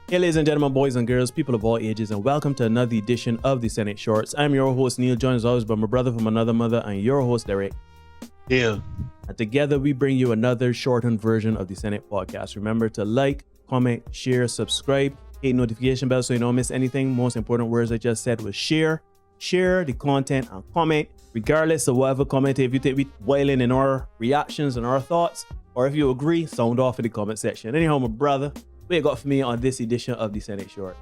Hey ladies and gentlemen, boys and girls, people of all ages, and welcome to another edition of the Senate Shorts. I'm your host Neil, joined as always by my brother from another mother and your host Derek. Yeah. And together we bring you another shortened version of the Senate podcast. Remember to like, comment, share, subscribe, hit notification bell so you don't miss anything. Most important words I just said was share the content and comment, regardless of whatever comment. If you think we wailing in our reactions and our thoughts, or if you agree, sound off in the comment section. Anyhow, my brother, what you got for me on this edition of the Senate Short?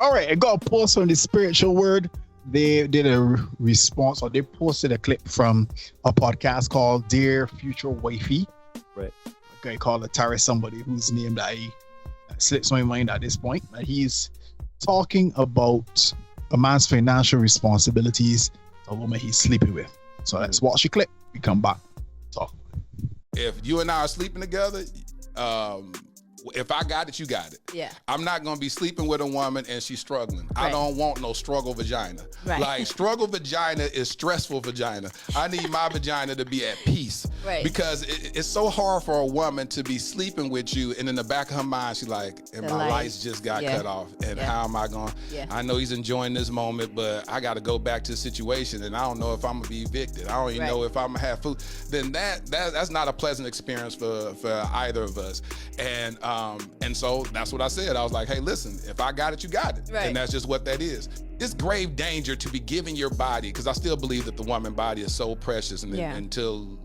All right, I got a post on the spiritual word. They did a response, or they posted a clip from a podcast called Dear Future Wifey. Right. A guy called Atari, somebody whose name that slips my mind at this point. But he's talking about a man's financial responsibilities, a woman he's sleeping with. So let's watch the clip. We come back. Talk. If you and I are sleeping together, if I got it, you got it. Yeah. I'm not going to be sleeping with a woman and she's struggling. Right. I don't want no struggle vagina. Right. Like, struggle vagina is stressful vagina. I need my vagina to be at peace. Right. Because it's so hard for a woman to be sleeping with you, and in the back of her mind, she's like, and The my lights. lights just got cut off. And how am I going? Yeah. I know he's enjoying this moment, but I got to go back to the situation, and I don't know if I'm going to be evicted. I don't even know if I'm going to have food. Then that's not a pleasant experience for either of us. And so that's what I said. I was like, hey, listen, if I got it, you got it. Right. And that's just what that is. It's grave danger to be giving your body, because I still believe that the woman body is so precious. And until,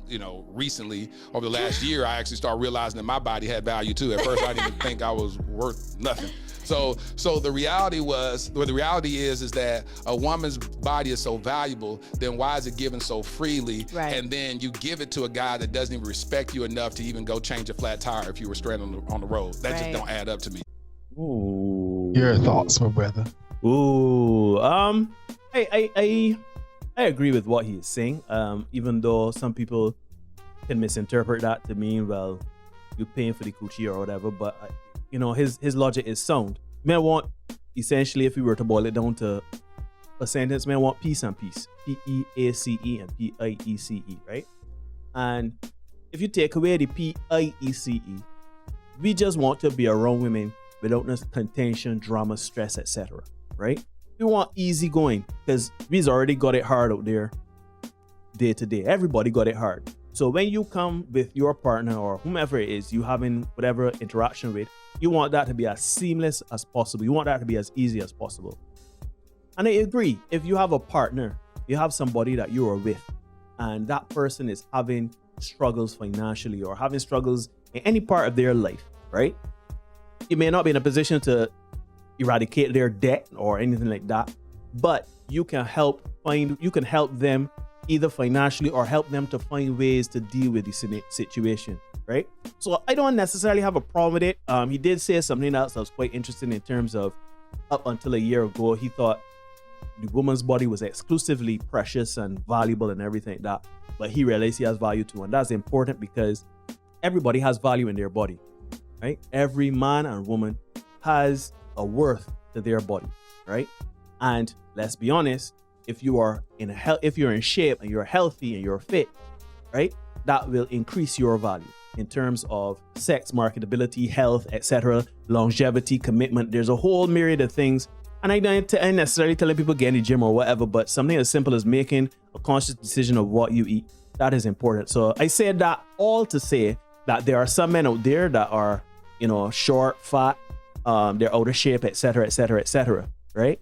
recently, over the last year, I actually started realizing that my body had value too. At first, I didn't even think I was worth nothing. So the reality is that a woman's body is so valuable, then why is it given so freely? Right. And then you give it to a guy that doesn't even respect you enough to even go change a flat tire if you were stranded on the road. That just don't add up to me. Ooh. Your thoughts, my brother. Ooh. I agree with what he is saying. Even though some people can misinterpret that to mean, well, you're paying for the coochie or whatever, but his logic is sound. Man want, essentially, if we were to boil it down to a sentence, man want peace and peace. P-E-A-C-E and P-I-E-C-E, right? And if you take away the P-I-E-C-E, we just want to be around women without no contention, drama, stress, etc., right? We want easy going, because we've already got it hard out there day to day. Everybody got it hard. So when you come with your partner or whomever it is you having whatever interaction with, you want that to be as seamless as possible. You want that to be as easy as possible. And I agree, if you have a partner, you have somebody that you are with, and that person is having struggles financially or having struggles in any part of their life, right? You may not be in a position to eradicate their debt or anything like that, but you can help them either financially or help them to find ways to deal with the situation, right? So I don't necessarily have a problem with it. He did say something else that was quite interesting in terms of, up until a year ago, he thought the woman's body was exclusively precious and valuable and everything like that, but he realized he has value too, and that's important because everybody has value in their body, right? Every man and woman has a worth to their body, right? And let's be honest, if you're in shape and you're healthy and you're fit, right, that will increase your value in terms of sex, marketability, health, etc., longevity, commitment. There's a whole myriad of things. And I don't necessarily telling people get in the gym or whatever, but something as simple as making a conscious decision of what you eat, that is important. So I said that all to say that there are some men out there that are, short, fat, they're out of shape, etc., etc., etc., right?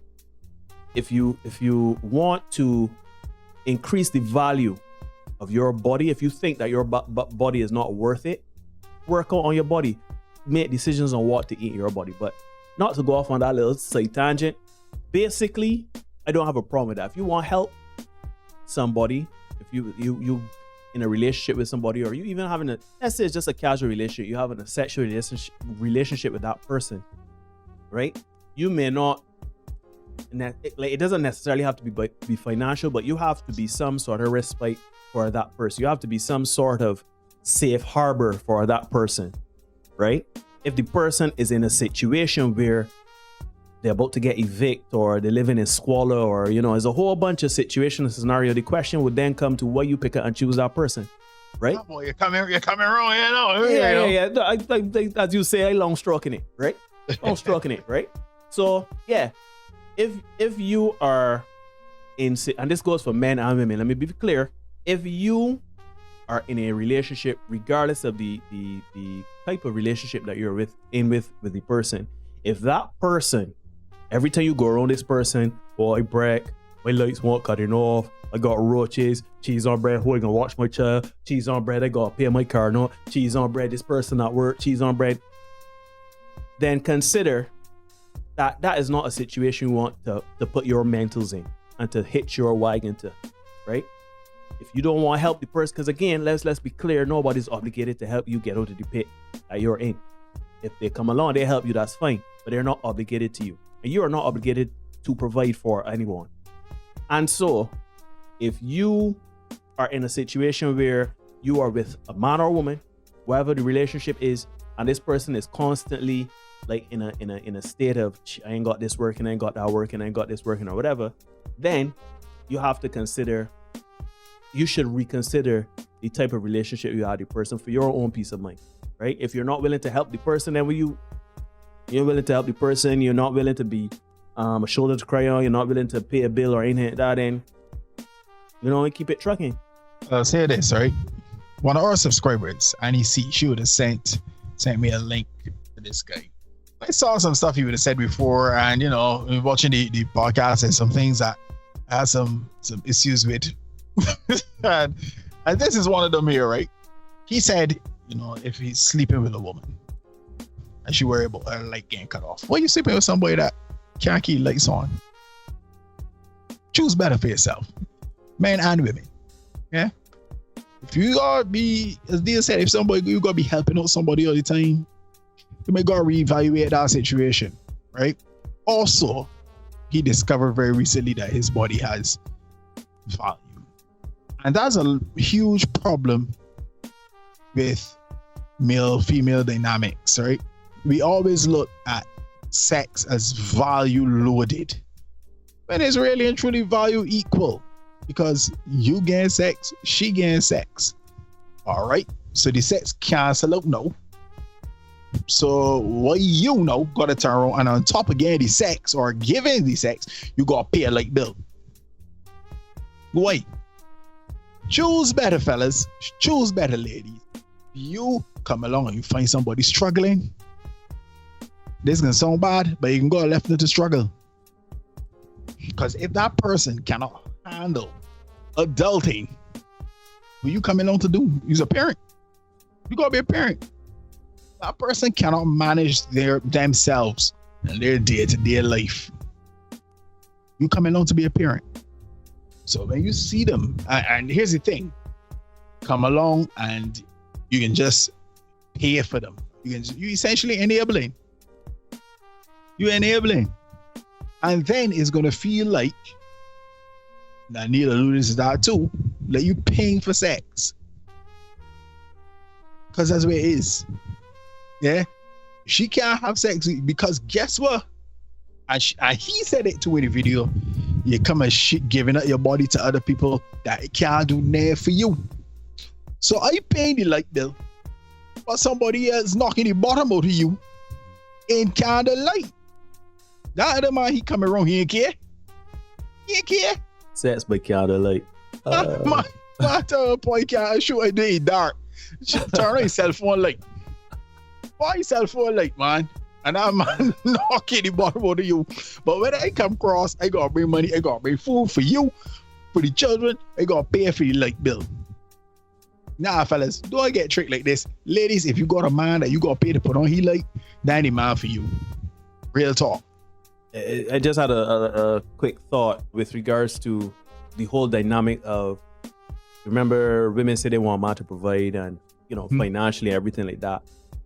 If you want to increase the value of your body, if you think that your body is not worth it, work out on your body. Make decisions on what to eat in your body. But not to go off on that little side tangent, basically, I don't have a problem with that. If you want help somebody, if you in a relationship with somebody, or you even having let's say it's just a casual relationship, you're having a sexual relationship with that person, right? You may not, it doesn't necessarily have to be financial, but you have to be some sort of respite for that person. You have to be some sort of safe harbor for that person, right? If the person is in a situation where they're about to get evicted or they're living in squalor, or there's a whole bunch of situations, scenario, the question would then come to why you pick and choose that person, right? Oh, boy, you're coming wrong, Yeah. As you say, I long stroking it, right? I'm stroking it, right? So yeah, if you are in, and this goes for men and women, let me be clear. If you are in a relationship, regardless of the type of relationship that you're with the person, if that person, every time you go around this person, oh, I break, my lights won't cutting off, I got roaches, cheese on bread, who I gonna watch my child, cheese on bread, I gotta pay my car note, cheese on bread, this person at work, cheese on bread, then consider that is not a situation you want to put your mentals in and to hitch your wagon to, right? If you don't want to help the person, because again, let's be clear, nobody's obligated to help you get out of the pit that you're in. If they come along, they help you, that's fine, but they're not obligated to you. And you are not obligated to provide for anyone. And so, if you are in a situation where you are with a man or woman, whatever the relationship is, and this person is constantly like in a state of, I ain't got this working, I ain't got that working, I ain't got this working, or whatever, then you have to consider, you should reconsider the type of relationship you have with the person for your own peace of mind, right? If you're not willing to help the person, then you're willing to help the person, you're not willing to be a shoulder to cry on, you're not willing to pay a bill or anything like that, then keep it trucking. Say this, right? One of our subscribers, Annie C, she would have sent me a link to this guy. I saw some stuff he would have said before, and watching the podcast, and some things that I had some issues with. and this is one of them here, right? He said, if he's sleeping with a woman and she worry about her light getting cut off, why are you sleeping with somebody that can't keep lights on? Choose better for yourself, men and women. Yeah. If you gotta be, as Dean said, if you gotta be helping out somebody all the time, you may gotta reevaluate that situation, right? Also, he discovered very recently that his body has value. And that's a huge problem with male-female dynamics, right? We always look at sex as value loaded, when it's really and truly value equal, because you gain sex, she gains sex. All right, so the sex cancel out now. So what gotta turn around, and on top of getting the sex or giving the sex, you gotta pay a light bill. Wait. Choose better, fellas. Choose better, ladies. You come along and you find somebody struggling. This is gonna sound bad, but you can go left into struggle. Because if that person cannot handle adulting, what you coming along to do? He's a parent. You gotta be a parent. That person cannot manage themselves and their day-to-day life. You coming along to be a parent. So when you see them, and here's the thing, come along and you can just pay for them. You essentially enabling. You're enabling. And then it's going to feel like, now Neil alluded to that too, like you paying for sex. Because that's where it is. Yeah? She can't have sex because guess what? And he said it too in the video. You come and giving up your body to other people that it can't do nothing for you. So are you paying the light bill? But somebody else knocking the bottom out of you in candlelight. That other man, he coming around, he ain't care. He ain't care. Sex by candlelight. My point can't show it in dark. Turn on your cell phone light. Why your cell phone light, man? And that man knocking the bottom out of you. But when I come across, I gotta bring money, I gotta bring food for you, for the children, I gotta pay for the light bill. Nah, fellas, don't get tricked like this. Ladies, if you got a man that you gotta pay to put on he light, that ain't the man for you. Real talk. I just had a quick thought with regards to the whole dynamic of, remember, women say they want a man to provide and, financially, everything like that.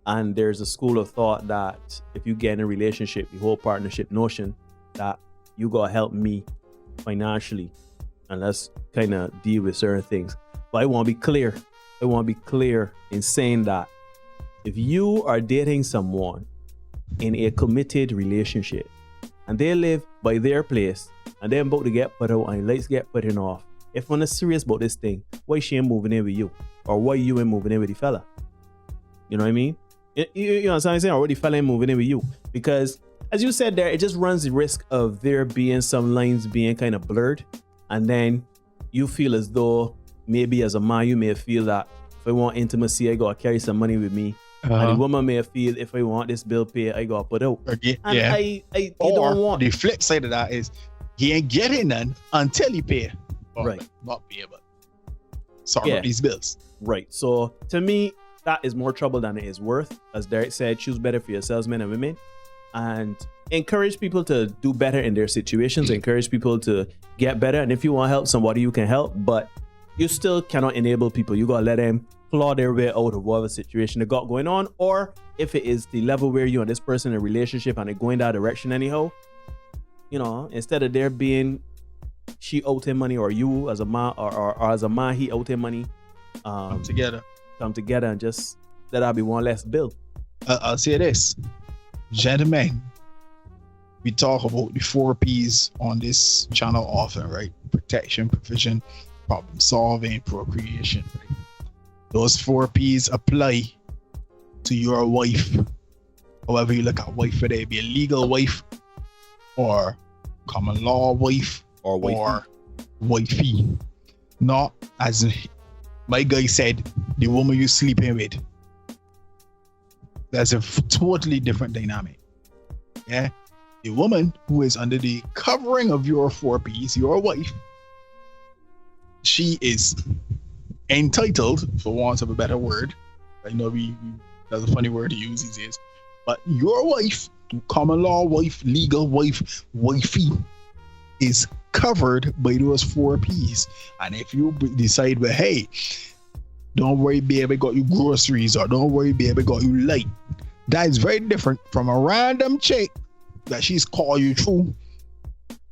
And there's a school of thought that if you get in a relationship, the whole partnership notion that you gotta help me financially and let's kind of deal with certain things. But I want to be clear. I want to be clear in saying that if you are dating someone in a committed relationship and they live by their place and they're about to get put out and lights get put in off, if I'm serious about this thing, why she ain't moving in with you? Or why you ain't moving in with the fella? You know what I mean? You know what I'm saying? Already fell in moving in with you. Because as you said there, it just runs the risk of there being some lines being kind of blurred. And then you feel as though maybe as a man, you may feel that if I want intimacy, I gotta carry some money with me. And the woman may feel if I want this bill paid, I gotta put out. Yeah. And I don't want. The flip side of that is he ain't getting none until he pay. Right. Not pay, but sorry about these bills. Right. So to me, that is more trouble than it is worth. As Derek said, choose better for yourselves, men and women, and encourage people to do better in their situations. Encourage people to get better. And if you want to help somebody, you can help, but you still cannot enable people. You gotta let them claw their way out of whatever situation they got going on. Or if it is the level where you and this person in a relationship and they're going that direction anyhow, you know, instead of there being she owed him money, or you as a man, or as a man he owed him money, come together and just let that be one less bill. I'll say this, gentlemen, we talk about the 4 P's on this channel often, right? Protection, provision, problem solving, procreation, right? Those 4 P's apply to your wife. However you look at wife, whether it be a legal wife or common law wife or wifey. Not as my guy said, the woman you sleeping with. That's a totally different dynamic. Yeah, the woman who is under the covering of your 4 P's, your wife, she is entitled, for want of a better word. I know that's a funny word to use these days, but your wife, common law wife, legal wife, wifey, is covered by those 4 P's. And if you decide, well, hey, don't worry, babe, I got you groceries, or don't worry, babe, I got you light, that is very different from a random chick that she's call you through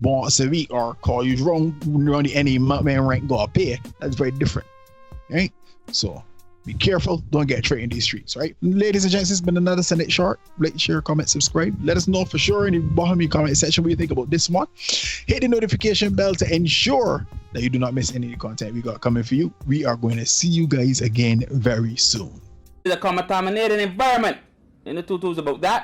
once a week, or call you wrong any man rank gotta pay. That's very different, right? So be careful, don't get tricked in these streets, right? Ladies and gents, it's been another Send It Short. Like, share, comment, subscribe. Let us know for sure in the bottom of the comment section what you think about this one. Hit the notification bell to ensure that you do not miss any of the content we got coming for you. We are going to see you guys again very soon. It's a contaminated environment. And the tutu's about that.